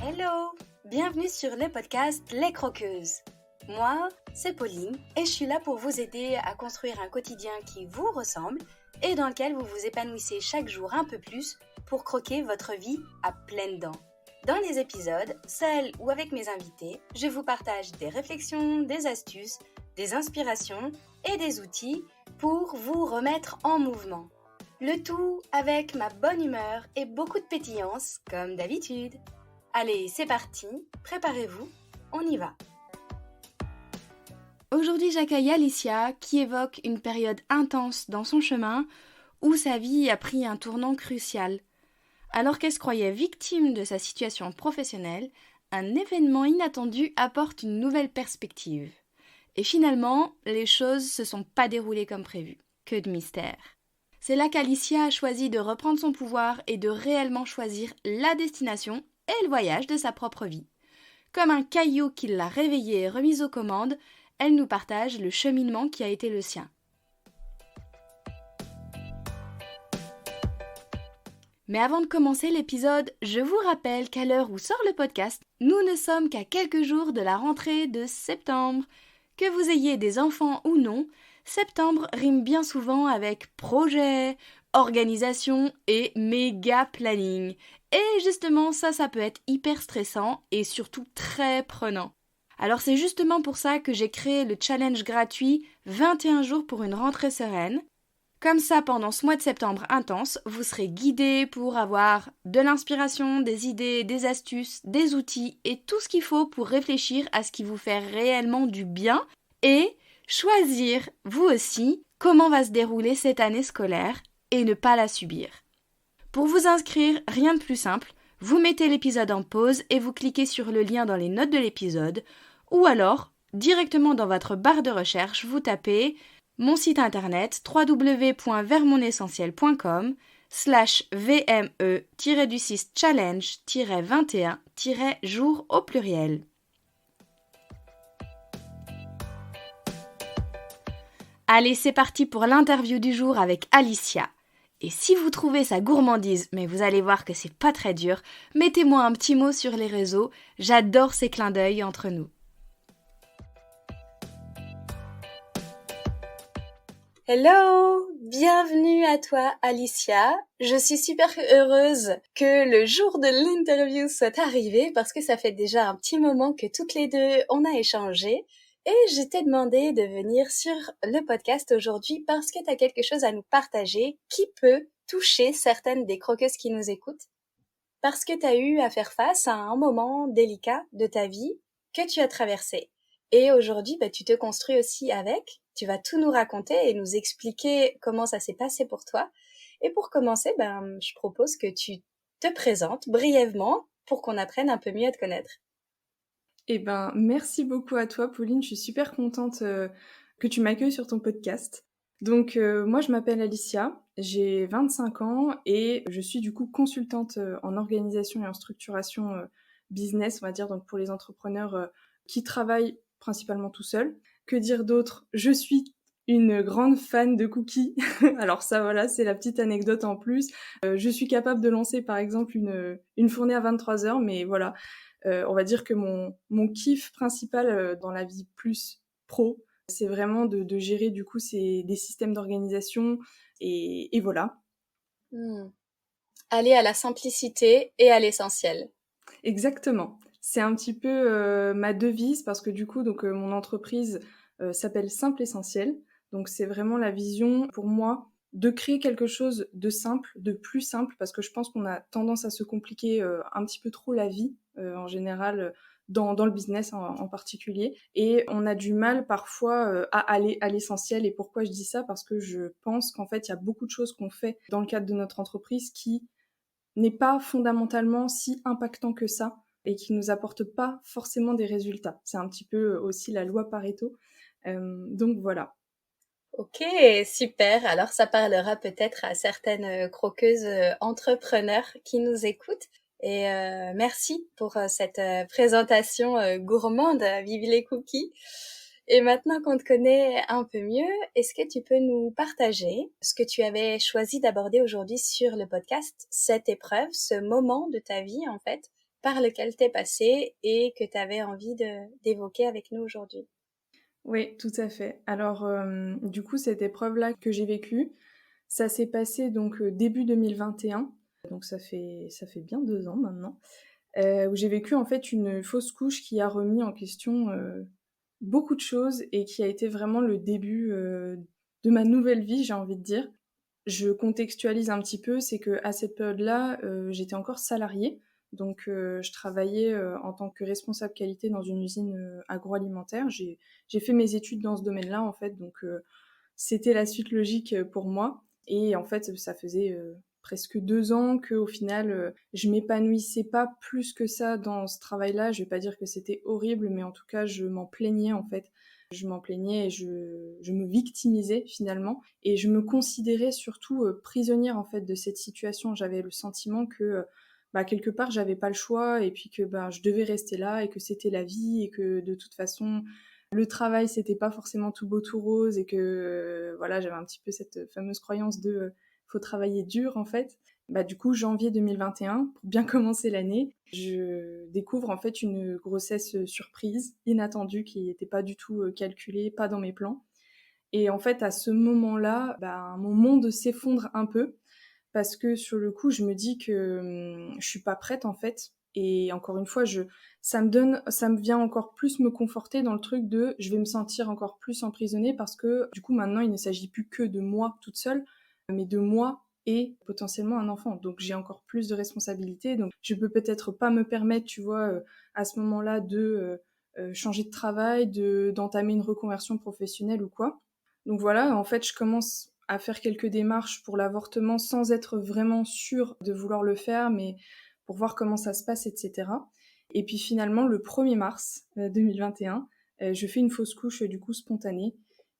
Hello! Bienvenue sur le podcast Les Croqueuses. Moi, c'est Pauline et je suis là pour vous aider à construire un quotidien qui vous ressemble et dans lequel vous vous épanouissez chaque jour un peu plus pour croquer votre vie à pleines dents. Dans les épisodes, seul ou avec mes invités, je vous partage des réflexions, des astuces, des inspirations et des outils pour vous remettre en mouvement. Le tout avec ma bonne humeur et beaucoup de pétillance, comme d'habitude. Allez, c'est parti, préparez-vous, on y va. Aujourd'hui, j'accueille Alicia qui évoque une période intense dans son chemin où sa vie a pris un tournant crucial. Alors qu'elle se croyait victime de sa situation professionnelle, un événement inattendu apporte une nouvelle perspective. Et finalement, les choses se sont pas déroulées comme prévu. Que de mystère. C'est là qu'Alicia a choisi de reprendre son pouvoir et de réellement choisir la destination et le voyage de sa propre vie. Comme un caillou qui l'a réveillée et remise aux commandes, elle nous partage le cheminement qui a été le sien. Mais avant de commencer l'épisode, je vous rappelle qu'à l'heure où sort le podcast, nous ne sommes qu'à quelques jours de la rentrée de septembre. Que vous ayez des enfants ou non, septembre rime bien souvent avec projet, organisation et méga planning. Et justement, ça peut être hyper stressant et surtout très prenant. Alors c'est justement pour ça que j'ai créé le challenge gratuit 21 jours pour une rentrée sereine. Comme ça, pendant ce mois de septembre intense, vous serez guidés pour avoir de l'inspiration, des idées, des astuces, des outils et tout ce qu'il faut pour réfléchir à ce qui vous fait réellement du bien et choisir, vous aussi, comment va se dérouler cette année scolaire et ne pas la subir. Pour vous inscrire, rien de plus simple, vous mettez l'épisode en pause et vous cliquez sur le lien dans les notes de l'épisode ou alors, directement dans votre barre de recherche, vous tapez mon site internet www.vermonet-challenge-21-jour au pluriel. Allez, c'est parti pour l'interview du jour avec Alicia. Et si vous trouvez sa gourmandise, mais vous allez voir que c'est pas très dur, mettez-moi un petit mot sur les réseaux, j'adore ces clins d'œil entre nous. Hello! Bienvenue à toi Alicia. Je suis super heureuse que le jour de l'interview soit arrivé parce que ça fait déjà un petit moment que toutes les deux on a échangé et je t'ai demandé de venir sur le podcast aujourd'hui parce que tu as quelque chose à nous partager qui peut toucher certaines des croqueuses qui nous écoutent. Parce que tu as eu à faire face à un moment délicat de ta vie que tu as traversé. Et aujourd'hui, tu te construis aussi avec. Tu vas tout nous raconter et nous expliquer comment ça s'est passé pour toi. Et pour commencer, je propose que tu te présentes brièvement pour qu'on apprenne un peu mieux à te connaître. Merci beaucoup à toi, Pauline. Je suis super contente que tu m'accueilles sur ton podcast. Donc, moi, je m'appelle Alicia, j'ai 25 ans et je suis du coup consultante en organisation et en structuration business, on va dire, donc pour les entrepreneurs qui travaillent principalement tout seuls. Que dire d'autre? Je suis une grande fan de cookies. Alors ça, voilà, c'est la petite anecdote en plus. Je suis capable de lancer, par exemple, une fournée à 23h, mais voilà, on va dire que mon kiff principal dans la vie plus pro, c'est vraiment de gérer du coup des systèmes d'organisation et voilà. Aller à la simplicité et à l'essentiel. Exactement. C'est un petit peu ma devise parce que du coup, mon entreprise s'appelle Simple Essentiel. Donc c'est vraiment la vision pour moi de créer quelque chose de simple, de plus simple, parce que je pense qu'on a tendance à se compliquer un petit peu trop la vie en général dans le business en particulier. Et on a du mal parfois à aller à l'essentiel. Et pourquoi je dis ça? Parce que je pense qu'en fait, il y a beaucoup de choses qu'on fait dans le cadre de notre entreprise qui n'est pas fondamentalement si impactant que ça et qui nous apporte pas forcément des résultats. C'est un petit peu aussi la loi Pareto. Donc voilà. Ok, super. Alors ça parlera peut-être à certaines croqueuses entrepreneurs qui nous écoutent. Et merci pour cette présentation gourmande, vive les cookies. Et maintenant qu'on te connaît un peu mieux, est-ce que tu peux nous partager ce que tu avais choisi d'aborder aujourd'hui sur le podcast, cette épreuve, ce moment de ta vie en fait, par lequel t'es passé et que tu avais envie d'évoquer avec nous aujourd'hui. Oui, tout à fait. Alors, du coup, cette épreuve-là que j'ai vécue, ça s'est passé donc début 2021, donc ça fait bien 2 ans maintenant, où j'ai vécu en fait une fausse couche qui a remis en question, beaucoup de choses et qui a été vraiment le début, de ma nouvelle vie, j'ai envie de dire. Je contextualise un petit peu, c'est qu'à cette période-là, j'étais encore salariée, donc je travaillais, en tant que responsable qualité dans une usine, agroalimentaire. J'ai fait mes études dans ce domaine-là, en fait, donc c'était la suite logique, pour moi et en fait, ça faisait, presque 2 ans qu'au final, je m'épanouissais pas plus que ça dans ce travail-là. Je vais pas dire que c'était horrible, mais en tout cas, je m'en plaignais, en fait. Je m'en plaignais et je me victimisais finalement et je me considérais surtout, prisonnière, en fait, de cette situation. J'avais le sentiment que, bah, quelque part, j'avais pas le choix et puis que, ben, je devais rester là et que c'était la vie et que de toute façon, le travail, c'était pas forcément tout beau, tout rose et que, voilà, j'avais un petit peu cette fameuse croyance de, faut travailler dur, en fait. Bah, du coup, janvier 2021, pour bien commencer l'année, je découvre en fait une grossesse, surprise, inattendue, qui était pas du tout, calculée, pas dans mes plans et en fait, à ce moment-là, bah, mon monde s'effondre un peu parce que sur le coup, je me dis que, je suis pas prête en fait et encore une fois, ça me vient encore plus me conforter dans le truc de je vais me sentir encore plus emprisonnée parce que du coup maintenant il ne s'agit plus que de moi toute seule, mais de moi et potentiellement un enfant. Donc j'ai encore plus de responsabilités, donc je peux peut-être pas me permettre, tu vois, à ce moment-là de, changer de travail, d'entamer une reconversion professionnelle ou quoi. Donc voilà, en fait, je commence à faire quelques démarches pour l'avortement sans être vraiment sûre de vouloir le faire, mais pour voir comment ça se passe, etc. Et puis finalement, le 1er mars 2021, je fais une fausse couche du coup spontanée.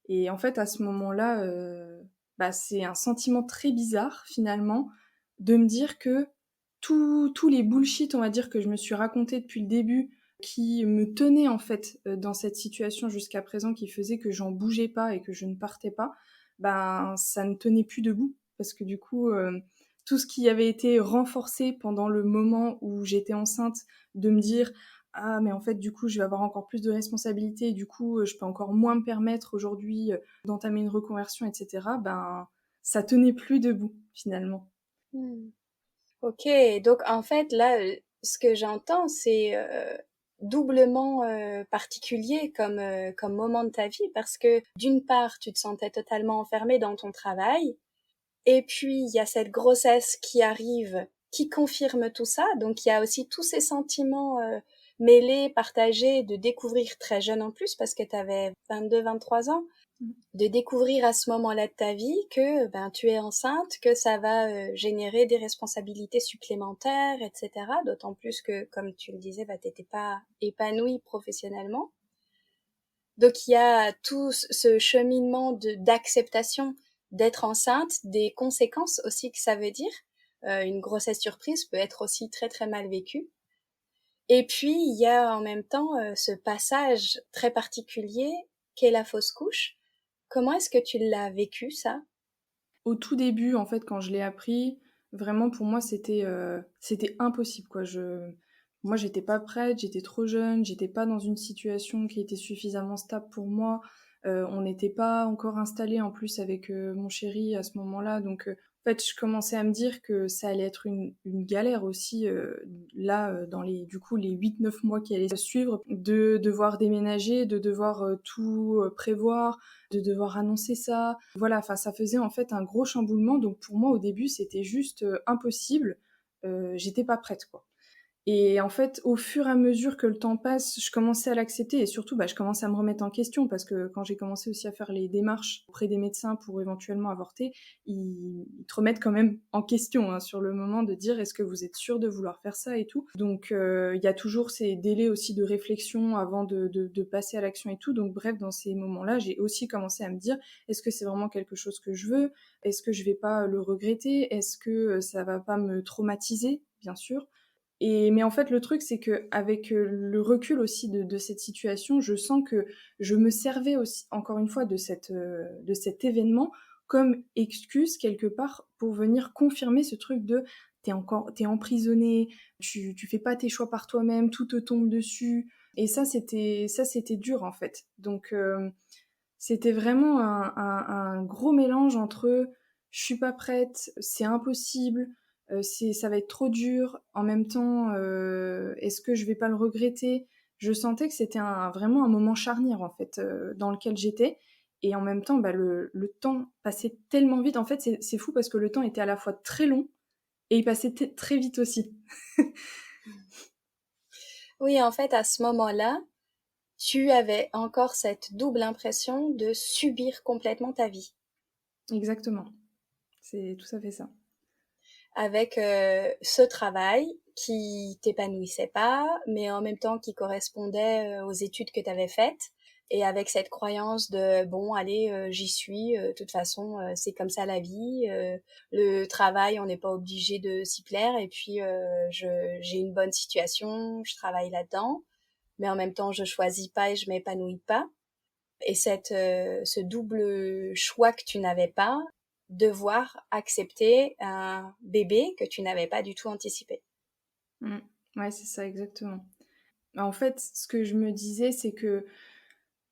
Et en fait, à ce moment-là, bah, c'est un sentiment très bizarre finalement de me dire que tous les bullshit, on va dire, que je me suis raconté depuis le début, qui me tenaient en fait dans cette situation jusqu'à présent, qui faisait que j'en bougeais pas et que je ne partais pas, ben ça ne tenait plus debout parce que du coup tout ce qui avait été renforcé pendant le moment où j'étais enceinte, de me dire ah mais en fait du coup je vais avoir encore plus de responsabilités et du coup je peux encore moins me permettre aujourd'hui d'entamer une reconversion, etc. Ben ça tenait plus debout finalement. Hmm. Ok, donc en fait là, ce que j'entends, c'est doublement particulier comme moment de ta vie parce que d'une part, tu te sentais totalement enfermée dans ton travail, et puis il y a cette grossesse qui arrive, qui confirme tout ça. Donc il y a aussi tous ces sentiments mêlés, partagés, de découvrir très jeune en plus parce que tu avais 22, 23 ans, de découvrir à ce moment-là de ta vie que ben tu es enceinte, que ça va générer des responsabilités supplémentaires, etc. D'autant plus que, comme tu le disais, bah, t'étais pas épanouie professionnellement. Donc il y a tout ce cheminement d'acceptation d'être enceinte, des conséquences aussi que ça veut dire. Une grossesse surprise peut être aussi très très mal vécue. Et puis il y a en même temps ce passage très particulier qu'est la fausse couche. Comment est-ce que tu l'as vécu, ça? Au tout début, en fait, quand je l'ai appris, vraiment pour moi c'était impossible quoi. Moi j'étais pas prête, j'étais trop jeune, j'étais pas dans une situation qui était suffisamment stable pour moi. On n'était pas encore installés en plus avec mon chéri à ce moment-là, donc en fait je commençais à me dire que ça allait être une galère aussi là dans les du coup les 8 9 mois qui allaient suivre, de devoir déménager, de devoir tout prévoir, de devoir annoncer ça. Voilà, enfin ça faisait en fait un gros chamboulement, donc pour moi au début c'était juste impossible. J'étais pas prête quoi. Et en fait, au fur et à mesure que le temps passe, je commençais à l'accepter et surtout, bah, je commençais à me remettre en question parce que quand j'ai commencé aussi à faire les démarches auprès des médecins pour éventuellement avorter, ils te remettent quand même en question hein, sur le moment de dire est-ce que vous êtes sûr de vouloir faire ça et tout. Donc il y a toujours ces délais aussi de réflexion avant de passer à l'action et tout. Donc bref, dans ces moments-là, j'ai aussi commencé à me dire est-ce que c'est vraiment quelque chose que je veux? Est-ce que je vais pas le regretter? Est-ce que ça va pas me traumatiser? Bien sûr. Et mais en fait, le truc, c'est que avec le recul aussi de cette situation, je sens que je me servais aussi, encore une fois, de cet événement comme excuse quelque part pour venir confirmer ce truc de t'es emprisonné, tu fais pas tes choix par toi-même, tout te tombe dessus. Et ça c'était dur en fait. Donc c'était vraiment un gros mélange entre je suis pas prête, c'est impossible, ça va être trop dur. En même temps, est-ce que je vais pas le regretter? Je sentais que c'était vraiment un moment charnière en fait dans lequel j'étais. Et en même temps, bah, le temps passait tellement vite. En fait, c'est fou parce que le temps était à la fois très long et il passait très vite aussi. Oui, en fait, à ce moment-là, tu avais encore cette double impression de subir complètement ta vie, Exactement. C'est tout à fait ça. avec ce travail qui t'épanouissait pas, mais en même temps qui correspondait aux études que tu avais faites, et avec cette croyance de bon, allez, j'y suis, de toute façon, c'est comme ça la vie, le travail, on n'est pas obligé de s'y plaire, et puis j'ai une bonne situation, je travaille là-dedans, mais en même temps, je choisis pas et je m'épanouis pas. Et ce double choix que tu n'avais pas, devoir accepter un bébé que tu n'avais pas du tout anticipé. Mm. Ouais, c'est ça, exactement. En fait, ce que je me disais, c'est que,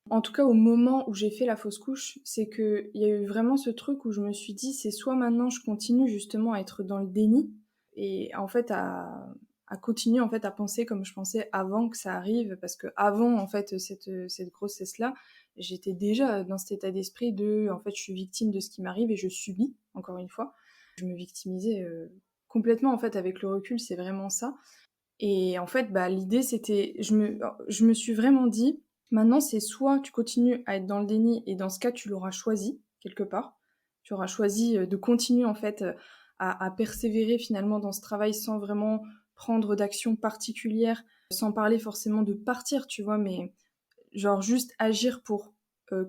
en tout cas au moment où j'ai fait la fausse couche, c'est qu'il y a eu vraiment ce truc où je me suis dit, c'est soit maintenant je continue justement à être dans le déni, et en fait à continuer en fait à penser comme je pensais avant que ça arrive, parce que avant en fait cette grossesse-là, j'étais déjà dans cet état d'esprit de, en fait, je suis victime de ce qui m'arrive et je subis, encore une fois. Je me victimisais complètement, en fait, avec le recul, c'est vraiment ça. Et en fait, bah, l'idée, c'était, je me suis vraiment dit, maintenant, c'est soit tu continues à être dans le déni, et dans ce cas, tu l'auras choisi, quelque part. Tu auras choisi de continuer, en fait, à persévérer finalement dans ce travail sans vraiment prendre d'action particulière, sans parler forcément de partir, tu vois, mais genre juste agir pour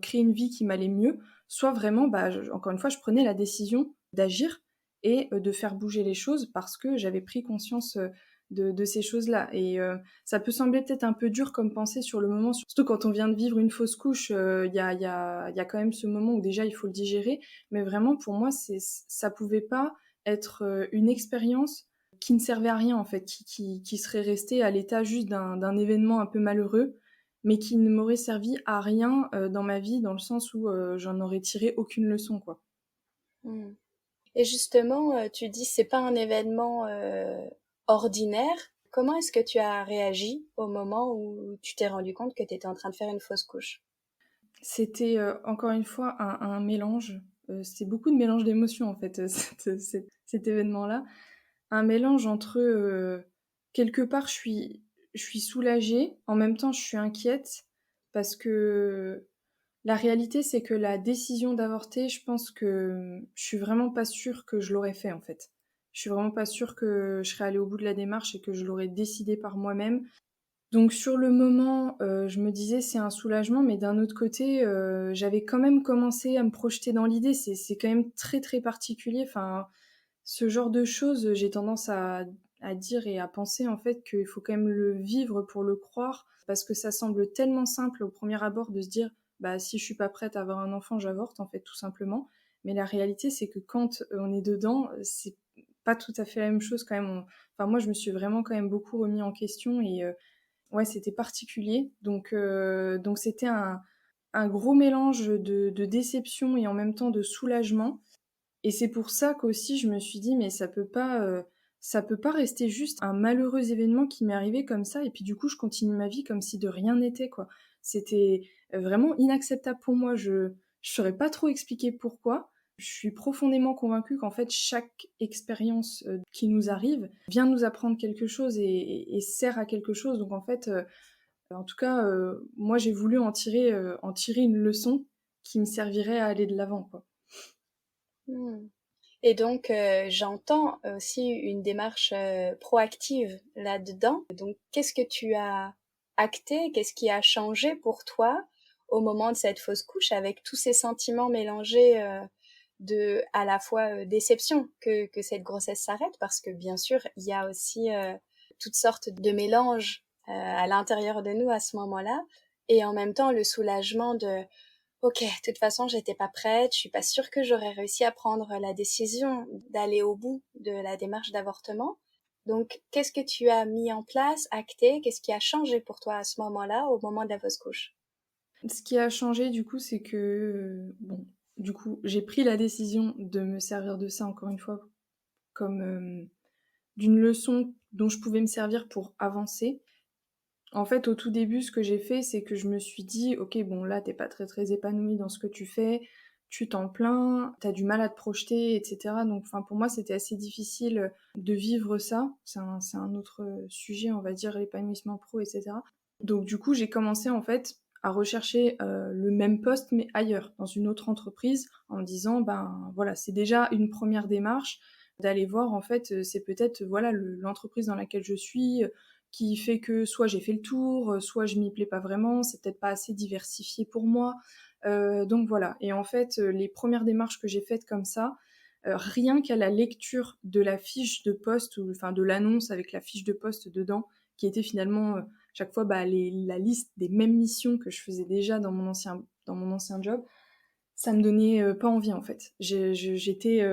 créer une vie qui m'allait mieux, soit vraiment, bah, encore une fois, je prenais la décision d'agir et de faire bouger les choses parce que j'avais pris conscience de ces choses-là. Et ça peut sembler peut-être un peu dur comme pensée sur le moment, surtout quand on vient de vivre une fausse couche, y a quand même ce moment où déjà il faut le digérer, mais vraiment pour moi, ça pouvait pas être une expérience qui ne servait à rien en fait, qui serait restée à l'état juste d'un événement un peu malheureux, mais qui ne m'aurait servi à rien dans ma vie, dans le sens où j'en aurais tiré aucune leçon, quoi. Hmm. Et justement, tu dis c'est pas un événement ordinaire. Comment est-ce que tu as réagi au moment où tu t'es rendu compte que tu étais en train de faire une fausse couche? C'était encore une fois un mélange. C'est beaucoup de mélange d'émotions en fait, cet événement-là. Un mélange entre quelque part je suis soulagée, en même temps je suis inquiète parce que la réalité c'est que la décision d'avorter, je pense que je suis vraiment pas sûre que je l'aurais fait en fait. Je suis vraiment pas sûre que je serais allée au bout de la démarche et que je l'aurais décidé par moi-même. Donc sur le moment, je me disais: «C'est un soulagement», mais d'un autre côté, j'avais quand même commencé à me projeter dans l'idée. C'est quand même très, très particulier. Enfin, ce genre de choses, j'ai tendance à dire et à penser, en fait, qu'il faut quand même le vivre pour le croire, parce que ça semble tellement simple au premier abord de se dire: «Bah, si je suis pas prête à avoir un enfant, j'avorte», en fait, tout simplement. Mais la réalité, c'est que quand, on est dedans, c'est pas tout à fait la même chose quand même. Enfin, moi, je me suis vraiment quand même beaucoup remis en question, et ouais, c'était particulier. Donc c'était un gros mélange de déception et en même temps de soulagement. Et c'est pour ça qu'aussi je me suis dit: «Mais ça peut pas rester juste un malheureux événement qui m'est arrivé comme ça, et puis du coup je continue ma vie comme si de rien n'était, quoi». C'était vraiment inacceptable pour moi. Je saurais pas trop expliquer pourquoi. Je suis profondément convaincue qu'en fait chaque expérience qui nous arrive vient nous apprendre quelque chose et sert à quelque chose. Donc en fait, en tout cas, moi j'ai voulu en tirer une leçon qui me servirait à aller de l'avant, quoi. Hmm. Et donc, j'entends aussi une démarche proactive là-dedans. Donc, qu'est-ce que tu as acté? Qu'est-ce qui a changé pour toi au moment de cette fausse couche avec tous ces sentiments mélangés de à la fois déception que cette grossesse s'arrête? Parce que bien sûr, il y a aussi toutes sortes de mélanges à l'intérieur de nous à ce moment-là. Et en même temps, le soulagement de Ok, de toute façon, j'étais pas prête, je suis pas sûre que j'aurais réussi à prendre la décision d'aller au bout de la démarche d'avortement. Donc, qu'est-ce que tu as mis en place, acté? Qu'est-ce qui a changé pour toi à ce moment-là, au moment de la fausse couche? Ce qui a changé du coup, c'est que, bon, du coup, j'ai pris la décision de me servir de ça encore une fois comme, d'une leçon dont je pouvais me servir pour avancer. En fait, au tout début, ce que j'ai fait, c'est que je me suis dit: «OK, bon là, tu pas très, très épanouie dans ce que tu fais, tu t'en plains, tu as du mal à te projeter et cetera». Donc enfin, pour moi, c'était assez difficile, de vivre ça. C'est un autre, sujet, on va dire, l'épanouissement pro et cetera. Donc du coup, j'ai commencé en fait à rechercher, le même poste mais ailleurs, dans une autre entreprise, en me disant: «Ben, voilà, c'est déjà une première démarche d'aller voir en fait, c'est peut-être, voilà, l'entreprise dans laquelle je suis, qui fait que soit j'ai fait le tour, soit je m'y plais pas vraiment, c'est peut-être pas assez diversifié pour moi. Donc voilà. Et en fait, les premières démarches que j'ai faites comme ça, rien qu'à la lecture de la fiche de poste ou enfin de l'annonce avec la fiche de poste dedans, qui était finalement, chaque fois, bah, la liste des mêmes missions que je faisais déjà dans mon ancien job, ça me donnait, pas envie en fait. J'étais,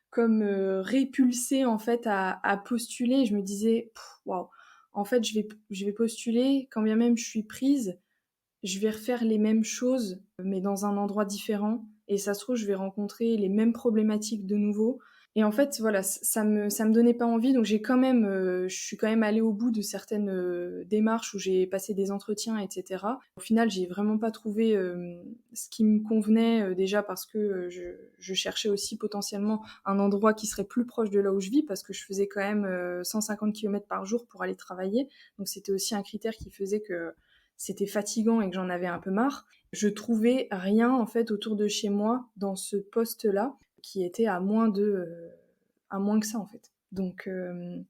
comme, répulsée en fait à postuler. Je me disais: «Waouh, en fait je vais postuler, quand bien même je suis prise, je vais refaire les mêmes choses, mais dans un endroit différent et ça se trouve, je vais rencontrer les mêmes problématiques de nouveau». Et en fait, voilà, ça me donnait pas envie, donc j'ai quand même, je suis quand même allée au bout de certaines, démarches où j'ai passé des entretiens et cetera. Au final, j'ai vraiment pas trouvé, ce qui me convenait, déjà parce que, je cherchais aussi potentiellement un endroit qui serait plus proche de là où je vis parce que je faisais quand même, 150 kilomètres par jour pour aller travailler. Donc c'était aussi un critère qui faisait que c'était fatigant et que j'en avais un peu marre. Je trouvais rien, en fait, autour de chez moi dans ce poste-là qui était à moins que ça, en fait. Donc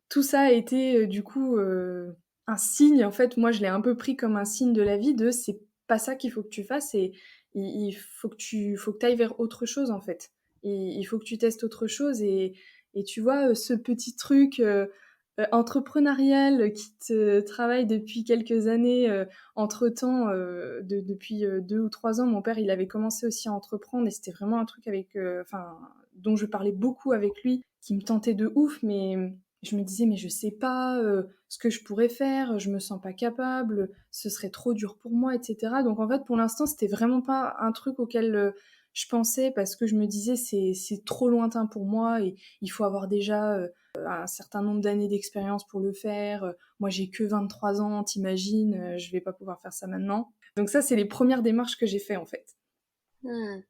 tout ça a été, du coup, un signe, en fait, moi je l'ai un peu pris comme un signe de la vie de: «C'est pas ça qu'il faut que tu fasses et il faut que tu ailles vers autre chose, en fait. Il faut que tu testes autre chose» et tu vois, ce petit truc, entrepreneurial qui te travaille depuis quelques années, entre-temps, depuis, 2 ou 3 ans, mon père, il avait commencé aussi à entreprendre et c'était vraiment un truc avec, enfin, dont je parlais beaucoup avec lui, qui me tentait de ouf, mais je me disais: «Mais je sais pas, ce que je pourrais faire, je me sens pas capable, ce serait trop dur pour moi» et cetera. Donc en fait, pour l'instant, c'était vraiment pas un truc auquel, je pensais parce que je me disais: «C'est trop lointain pour moi et il faut avoir déjà, un certain nombre d'années d'expérience pour le faire. Moi, j'ai que 23 ans, t'imagines, je vais pas pouvoir faire ça maintenant». Donc ça, c'est les premières démarches que j'ai fait en fait. Hmm.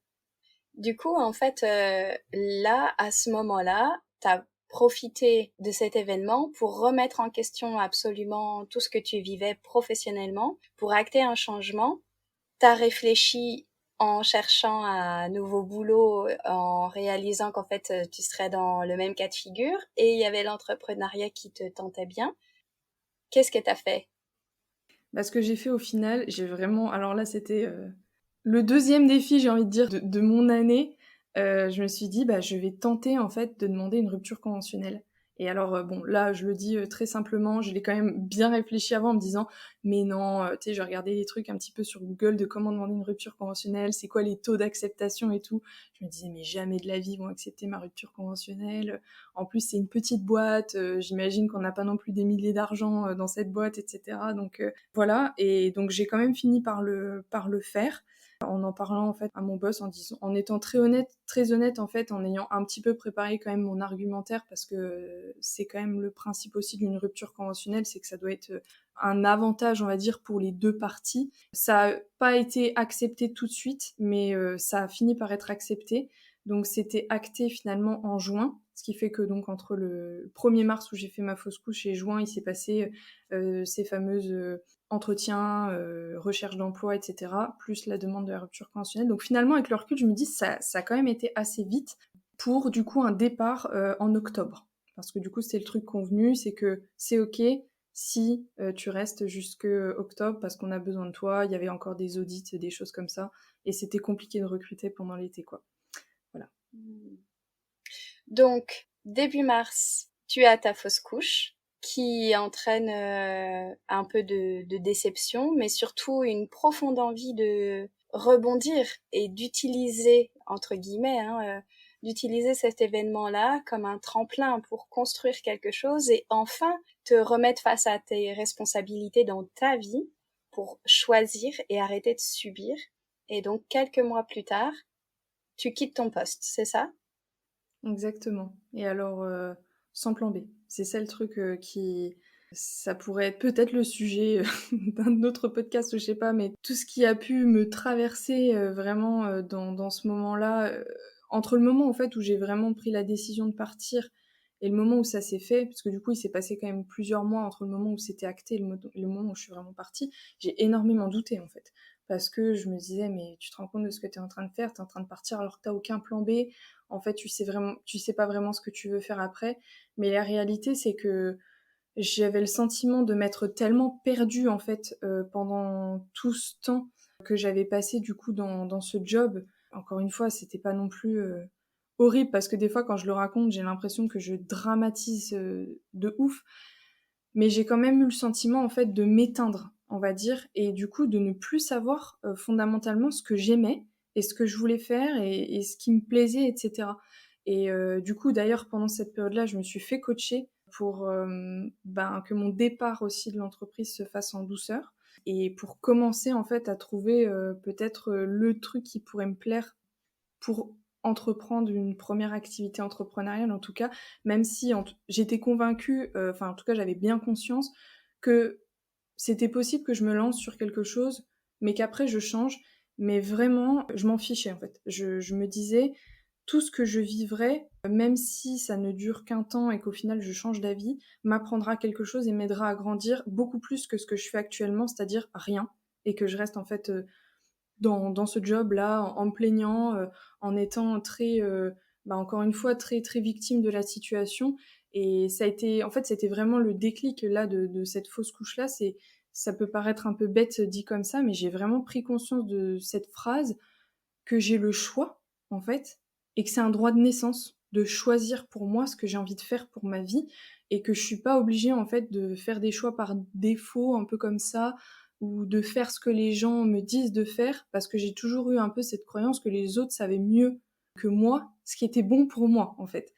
Du coup, en fait, là, à ce moment-là, t'as profité de cet événement pour remettre en question absolument tout ce que tu vivais professionnellement, pour acter un changement. T'as réfléchi en cherchant un nouveau boulot, en réalisant qu'en fait, tu serais dans le même cas de figure, et il y avait l'entrepreneuriat qui te tentait bien. Qu'est-ce que t'as fait? Bah, ce que j'ai fait au final, j'ai vraiment alors là, c'était, le deuxième défi, j'ai envie de dire, de mon année. Je me suis dit: «Bah, je vais tenter, en fait, de demander une rupture conventionnelle». Et alors, bon, là, je le dis, très simplement, je l'ai quand même bien réfléchi avant en me disant: «Mais non», tu sais, j'ai regardé des trucs un petit peu sur Google de comment demander une rupture conventionnelle, c'est quoi les taux d'acceptation et tout. Je me disais: «Mais jamais de la vie ils vont accepter ma rupture conventionnelle, en plus, c'est une petite boîte, j'imagine qu'on n'a pas non plus des milliers d'argent, dans cette boîte» et cetera. Donc voilà. Et donc j'ai quand même fini par le faire, en en parlant en fait à mon boss, en étant très honnête en fait, en ayant un petit peu préparé quand même mon argumentaire parce que c'est quand même le principe aussi d'une rupture conventionnelle, c'est que ça doit être, un avantage, on va dire, pour les 2 parties. Ça a pas été accepté tout de suite, mais ça a fini par être accepté. Donc c'était acté finalement en juin, ce qui fait que donc entre le 1er mars où j'ai fait ma fausse couche et juin, il s'est passé, ces fameuses, entretiens, recherche d'emploi et cetera, plus la demande de la rupture conventionnelle. Donc finalement, avec le recul, je me dis: Ça a quand même été assez vite pour, du coup, un départ, en octobre». Parce que, du coup, c'était le truc convenu, c'est que c'est OK si, tu restes jusque, octobre parce qu'on a besoin de toi. Il y avait encore des audits, des choses comme ça et c'était compliqué de recruter pendant l'été, quoi. Voilà. Donc, début mars, tu as ta fausse couche qui entraîne un peu de déception, mais surtout une profonde envie de rebondir et d'utiliser, entre guillemets, d'utiliser cet événement-là comme un tremplin pour construire quelque chose et enfin te remettre face à tes responsabilités dans ta vie pour choisir et arrêter de subir. Et donc, quelques mois plus tard, tu quittes ton poste, c'est ça? Exactement. Et alors, sans plan B. C'est ça le truc qui... Ça pourrait être peut-être le sujet d'un autre podcast, je sais pas, mais tout ce qui a pu me traverser vraiment dans ce moment-là, entre le moment en fait où j'ai vraiment pris la décision de partir et le moment où ça s'est fait, parce que du coup il s'est passé quand même plusieurs mois entre le moment où c'était acté et le moment où je suis vraiment partie, j'ai énormément douté en fait. Parce que je me disais, mais tu te rends compte de ce que tu es en train de faire, tu es en train de partir alors que tu aucun plan B, en fait tu sais pas vraiment ce que tu veux faire après, mais la réalité c'est que j'avais le sentiment de m'être tellement perdue en fait pendant tout ce temps que j'avais passé du coup dans ce job. Encore une fois, c'était pas non plus horrible parce que des fois quand je le raconte, j'ai l'impression que je dramatise de ouf, mais j'ai quand même eu le sentiment en fait de m'éteindre, on va dire, et du coup de ne plus savoir fondamentalement ce que j'aimais et ce que je voulais faire et ce qui me plaisait, etc. Et du coup d'ailleurs pendant cette période-là, je me suis fait coacher pour que mon départ aussi de l'entreprise se fasse en douceur et pour commencer en fait à trouver peut-être le truc qui pourrait me plaire pour entreprendre une première activité entrepreneuriale en tout cas, même si j'étais convaincue, enfin en tout cas j'avais bien conscience que c'était possible que je me lance sur quelque chose, mais qu'après je change. Mais vraiment, je m'en fichais en fait. Je me disais, tout ce que je vivrai, même si ça ne dure qu'un temps et qu'au final je change d'avis, m'apprendra quelque chose et m'aidera à grandir beaucoup plus que ce que je fais actuellement, c'est-à-dire rien. Et que je reste en fait dans ce job-là, en me plaignant, en étant très, encore une fois, très, très victime de la situation. Et ça a été, en fait, c'était vraiment le déclic là de cette fausse couche-là. Ça peut paraître un peu bête dit comme ça, mais j'ai vraiment pris conscience de cette phrase que j'ai le choix, en fait, et que c'est un droit de naissance de choisir pour moi ce que j'ai envie de faire pour ma vie et que je suis pas obligée en fait de faire des choix par défaut un peu comme ça ou de faire ce que les gens me disent de faire parce que j'ai toujours eu un peu cette croyance que les autres savaient mieux que moi ce qui était bon pour moi en fait.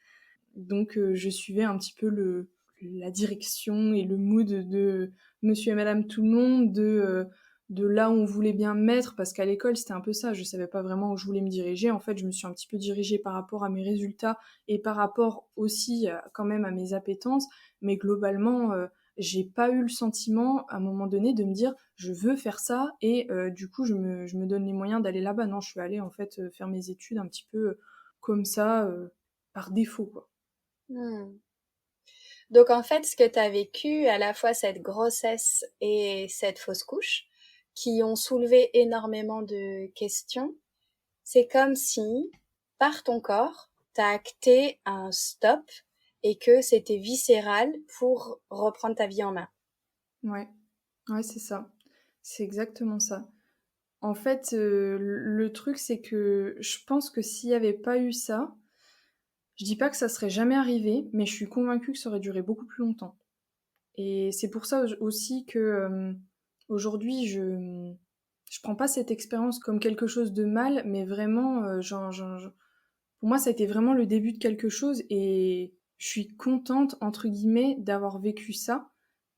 Donc je suivais un petit peu la direction et le mood de monsieur et madame tout le monde, de là où on voulait bien me mettre, parce qu'à l'école c'était un peu ça, je savais pas vraiment où je voulais me diriger. En fait, je me suis un petit peu dirigée par rapport à mes résultats et par rapport aussi quand même à mes appétences, mais globalement, j'ai pas eu le sentiment à un moment donné de me dire je veux faire ça et du coup je me donne les moyens d'aller là-bas. Non, je suis allée en fait faire mes études un petit peu comme ça, par défaut, quoi. Hmm. Donc en fait, ce que tu as vécu, à la fois cette grossesse et cette fausse couche, qui ont soulevé énormément de questions, c'est comme si, par ton corps, tu as acté un stop et que c'était viscéral pour reprendre ta vie en main. Ouais, ouais, c'est ça. C'est exactement ça. En fait, le truc, c'est que je pense que s'il y avait pas eu ça, je dis pas que ça serait jamais arrivé, mais je suis convaincue que ça aurait duré beaucoup plus longtemps. Et c'est pour ça aussi que aujourd'hui, je prends pas cette expérience comme quelque chose de mal, mais vraiment, pour moi, ça a été vraiment le début de quelque chose et je suis contente, entre guillemets, d'avoir vécu ça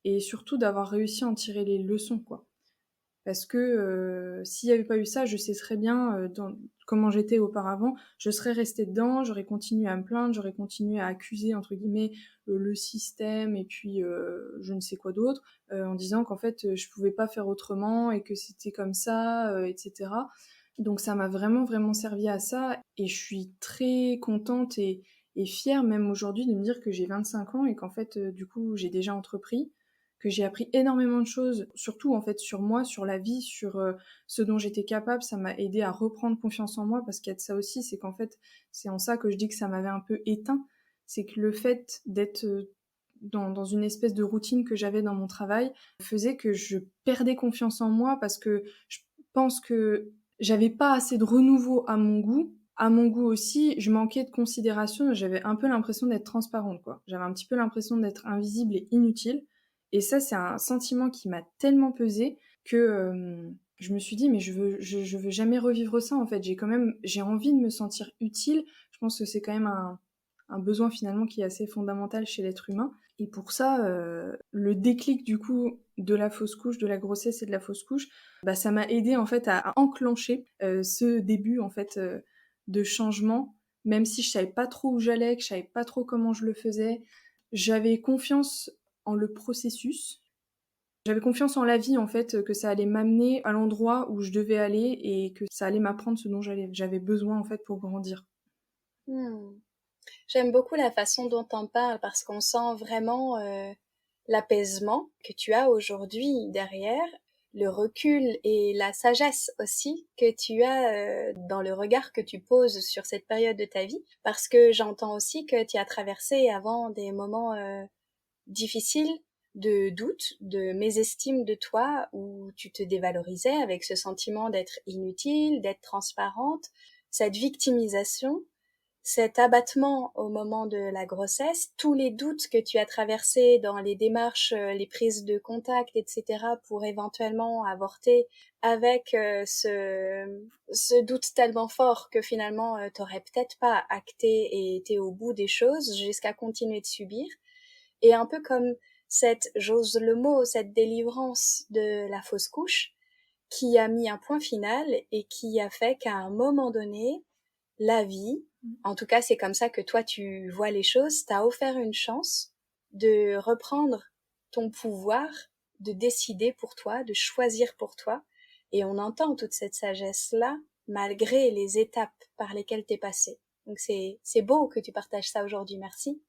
et surtout d'avoir réussi à en tirer les leçons, quoi. Parce que s'il n'y avait pas eu ça, je sais très bien comment j'étais auparavant, je serais restée dedans, j'aurais continué à me plaindre, j'aurais continué à accuser, entre guillemets, le système et puis je ne sais quoi d'autre, en disant qu'en fait, je pouvais pas faire autrement et que c'était comme ça, etc. Donc ça m'a vraiment, vraiment servi à ça et je suis très contente et fière même aujourd'hui de me dire que j'ai 25 ans et qu'en fait, du coup, j'ai déjà entrepris, que j'ai appris énormément de choses, surtout en fait sur moi, sur la vie, sur ce dont j'étais capable. Ça m'a aidé à reprendre confiance en moi parce qu'il y a de ça aussi, c'est qu'en fait, c'est en ça que je dis que ça m'avait un peu éteint. C'est que le fait d'être dans une espèce de routine que j'avais dans mon travail faisait que je perdais confiance en moi parce que je pense que j'avais pas assez de renouveau à mon goût. À mon goût aussi, je manquais de considération, j'avais un peu l'impression d'être transparente, quoi. J'avais un petit peu l'impression d'être invisible et inutile. Et ça, c'est un sentiment qui m'a tellement pesé que je me suis dit, mais je veux jamais revivre ça, en fait. J'ai envie de me sentir utile. Je pense que c'est quand même un besoin finalement qui est assez fondamental chez l'être humain. Et pour ça, le déclic du coup de la fausse couche, de la grossesse et de la fausse couche, bah, ça m'a aidé en fait à enclencher ce début en fait de changement, même si je savais pas trop où j'allais, que je savais pas trop comment je le faisais. J'avais confiance en le processus. J'avais confiance en la vie en fait, que ça allait m'amener à l'endroit où je devais aller et que ça allait m'apprendre ce dont j'avais besoin en fait pour grandir. Hmm. J'aime beaucoup la façon dont t'en parles parce qu'on sent vraiment l'apaisement que tu as aujourd'hui derrière, le recul et la sagesse aussi que tu as dans le regard que tu poses sur cette période de ta vie, parce que j'entends aussi que tu as traversé avant des moments difficiles de doute, de mésestime de toi, où tu te dévalorisais avec ce sentiment d'être inutile, d'être transparente, cette victimisation, cet abattement au moment de la grossesse, tous les doutes que tu as traversés dans les démarches, les prises de contact, etc., pour éventuellement avorter, avec ce doute tellement fort que finalement t'aurais peut-être pas acté et été au bout des choses jusqu'à continuer de subir, et un peu comme j'ose le mot, cette délivrance de la fausse couche, qui a mis un point final et qui a fait qu'à un moment donné, la vie, en tout cas c'est comme ça que toi tu vois les choses, t'a offert une chance de reprendre ton pouvoir, de décider pour toi, de choisir pour toi, et on entend toute cette sagesse-là malgré les étapes par lesquelles t'es passé. Donc c'est beau que tu partages ça aujourd'hui, merci.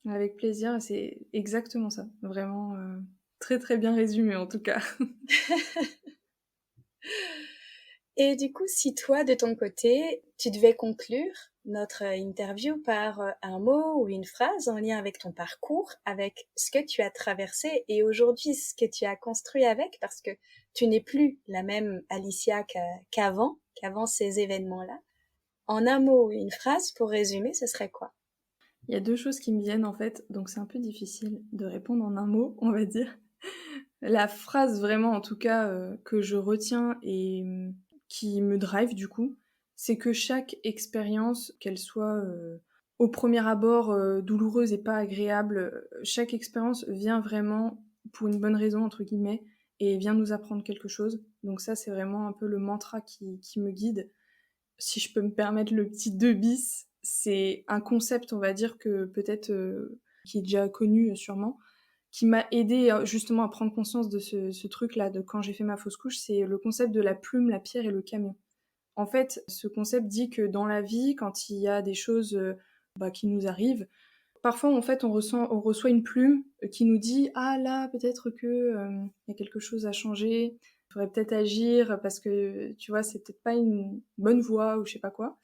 Avec plaisir, c'est exactement ça. Vraiment très très bien résumé en tout cas. Et du coup, si toi, de ton côté, tu devais conclure notre interview par un mot ou une phrase en lien avec ton parcours, avec ce que tu as traversé et aujourd'hui ce que tu as construit avec, parce que tu n'es plus la même Alicia qu'avant ces événements-là. En un mot ou une phrase, pour résumer, ce serait quoi? Il y a deux choses qui me viennent en fait, donc c'est un peu difficile de répondre en un mot, on va dire. La phrase vraiment en tout cas que je retiens et qui me drive du coup, c'est que chaque expérience, qu'elle soit au premier abord douloureuse et pas agréable, chaque expérience vient vraiment pour une bonne raison entre guillemets et vient nous apprendre quelque chose. Donc ça c'est vraiment un peu le mantra qui me guide. Si je peux me permettre le petit 2 bis, c'est un concept on va dire que peut-être qui est déjà connu sûrement, qui m'a aidé justement à prendre conscience de ce truc-là, de quand j'ai fait ma fausse couche, c'est le concept de la plume, la pierre et le camion. En fait, ce concept dit que dans la vie, quand il y a des choses qui nous arrivent, parfois en fait on reçoit une plume qui nous dit ah là peut-être que y a quelque chose à changer, il faudrait peut-être agir parce que tu vois c'est peut-être pas une bonne voie ou je sais pas quoi.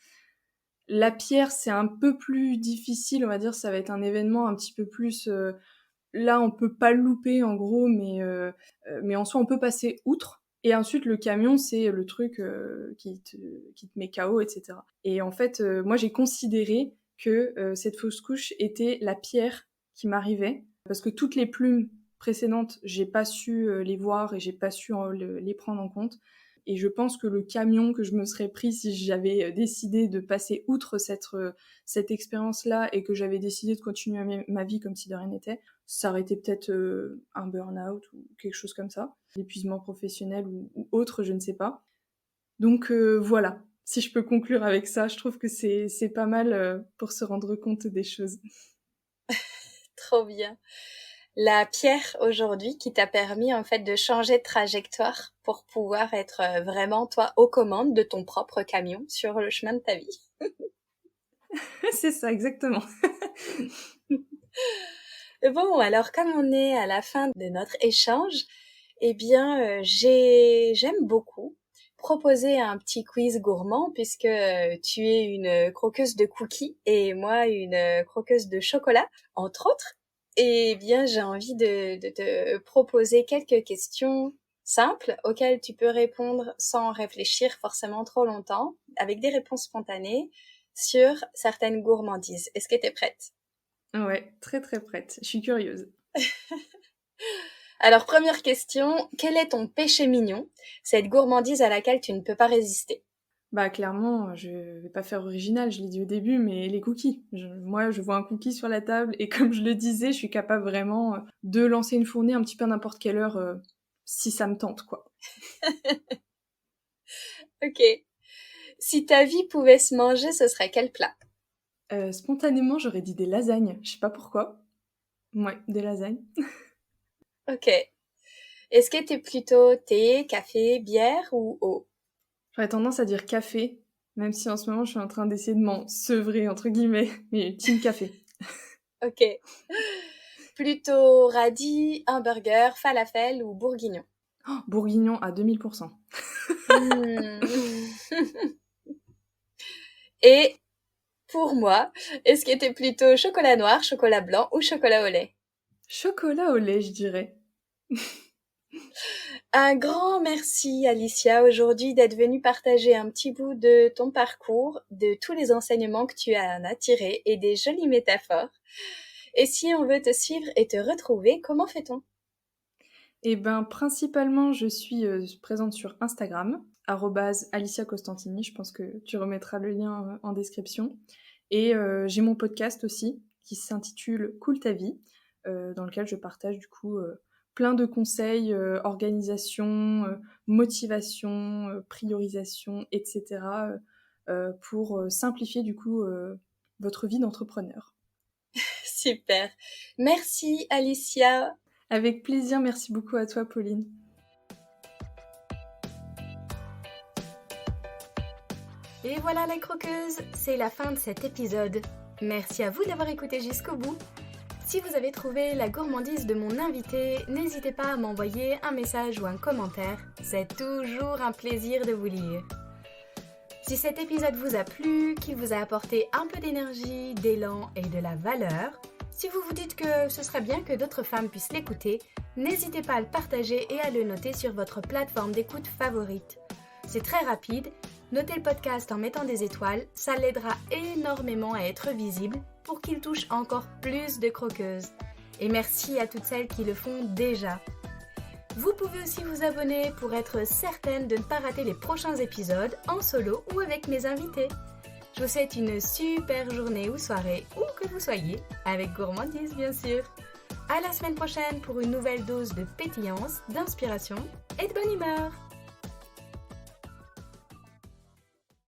La pierre c'est un peu plus difficile, on va dire ça va être un événement un petit peu plus là, on peut pas le louper en gros, mais en soi, on peut passer outre. Et ensuite, le camion, c'est le truc qui te met KO, etc. Et en fait, moi, j'ai considéré que cette fausse couche était la pierre qui m'arrivait, parce que toutes les plumes précédentes, j'ai pas su les voir et j'ai pas su les prendre en compte. Et je pense que le camion que je me serais pris si j'avais décidé de passer outre cette expérience-là et que j'avais décidé de continuer ma vie comme si de rien n'était, ça aurait été peut-être un burn-out ou quelque chose comme ça, l'épuisement professionnel ou autre, je ne sais pas. Donc voilà, si je peux conclure avec ça, je trouve que c'est pas mal pour se rendre compte des choses. Trop bien. La pierre aujourd'hui qui t'a permis en fait de changer de trajectoire pour pouvoir être vraiment toi aux commandes de ton propre camion sur le chemin de ta vie. C'est ça, exactement. Bon, alors comme on est à la fin de notre échange, eh bien j'aime beaucoup proposer un petit quiz gourmand puisque tu es une croqueuse de cookies et moi une croqueuse de chocolat, entre autres. Eh bien, j'ai envie de te proposer quelques questions simples auxquelles tu peux répondre sans réfléchir forcément trop longtemps, avec des réponses spontanées sur certaines gourmandises. Est-ce que tu es prête? Ouais, très très prête. Je suis curieuse. Alors, première question, quel est ton péché mignon, cette gourmandise à laquelle tu ne peux pas résister? Bah clairement, je vais pas faire original, je l'ai dit au début, mais les cookies. Moi, je vois un cookie sur la table et comme je le disais, je suis capable vraiment de lancer une fournée un petit peu à n'importe quelle heure si ça me tente, quoi. Ok. Si ta vie pouvait se manger, ce serait quel plat? Spontanément, j'aurais dit des lasagnes, je sais pas pourquoi. Ouais, des lasagnes. Ok. Est-ce que t'es plutôt thé, café, bière ou eau? J'aurais tendance à dire café, même si en ce moment je suis en train d'essayer de m'en sevrer, entre guillemets, mais team café. Ok. Plutôt radis, hamburger, falafel ou bourguignon? Oh, bourguignon à 2000%. Hmm. Et pour moi, est-ce que t'es plutôt chocolat noir, chocolat blanc ou chocolat au lait? Chocolat au lait, je dirais. Un grand merci Alicia aujourd'hui d'être venue partager un petit bout de ton parcours, de tous les enseignements que tu en as tirés et des jolies métaphores. Et si on veut te suivre et te retrouver, comment fait-on? Eh ben, principalement, je suis présente sur Instagram, @Alicia Costantini. Je pense que tu remettras le lien en description. Et j'ai mon podcast aussi qui s'intitule Cool ta vie, dans lequel je partage du coup plein de conseils, organisation, motivation, priorisation, etc. Pour simplifier du coup votre vie d'entrepreneur. Super. Merci Alicia. Avec plaisir, merci beaucoup à toi Pauline. Et voilà les croqueuses, c'est la fin de cet épisode. Merci à vous d'avoir écouté jusqu'au bout. Si vous avez trouvé la gourmandise de mon invité, n'hésitez pas à m'envoyer un message ou un commentaire. C'est toujours un plaisir de vous lire. Si cet épisode vous a plu, qu'il vous a apporté un peu d'énergie, d'élan et de la valeur, si vous vous dites que ce serait bien que d'autres femmes puissent l'écouter, n'hésitez pas à le partager et à le noter sur votre plateforme d'écoute favorite. C'est très rapide. Notez le podcast en mettant des étoiles, ça l'aidera énormément à être visible pour qu'il touche encore plus de croqueuses. Et merci à toutes celles qui le font déjà. Vous pouvez aussi vous abonner pour être certaine de ne pas rater les prochains épisodes en solo ou avec mes invités. Je vous souhaite une super journée ou soirée, où que vous soyez, avec gourmandise bien sûr. À la semaine prochaine pour une nouvelle dose de pétillance, d'inspiration et de bonne humeur.